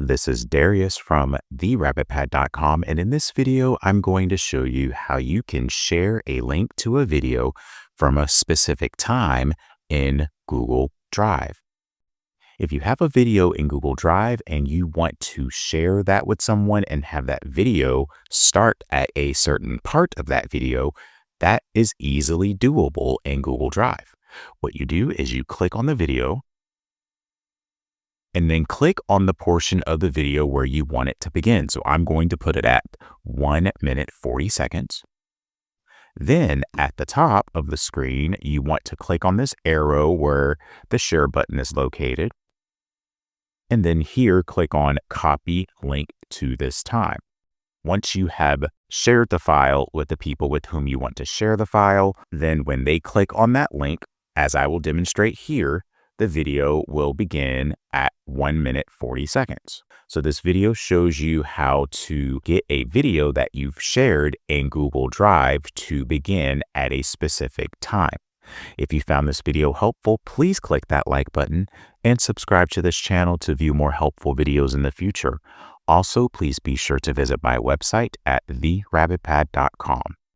This is Darius from therabbitpad.com, and in this video, I'm going to show you how you can share a link to a video from a specific time in Google Drive. If you have a video in Google Drive and you want to share that with someone and have that video start at a certain part of that video, that is easily doable in Google Drive. What you do is you click on the video, and then click on the portion of the video where you want it to begin. So I'm going to put it at 1 minute 40 seconds. Then at the top of the screen, you want to click on this arrow where the share button is located. And then here, click on copy link to this time. Once you have shared the file with the people with whom you want to share the file, then when they click on that link, as I will demonstrate here, the video will begin at 1 minute 40 seconds. So this video shows you how to get a video that you've shared in Google Drive to begin at a specific time. If you found this video helpful, please click that like button and subscribe to this channel to view more helpful videos in the future. Also, please be sure to visit my website at therabbitpad.com.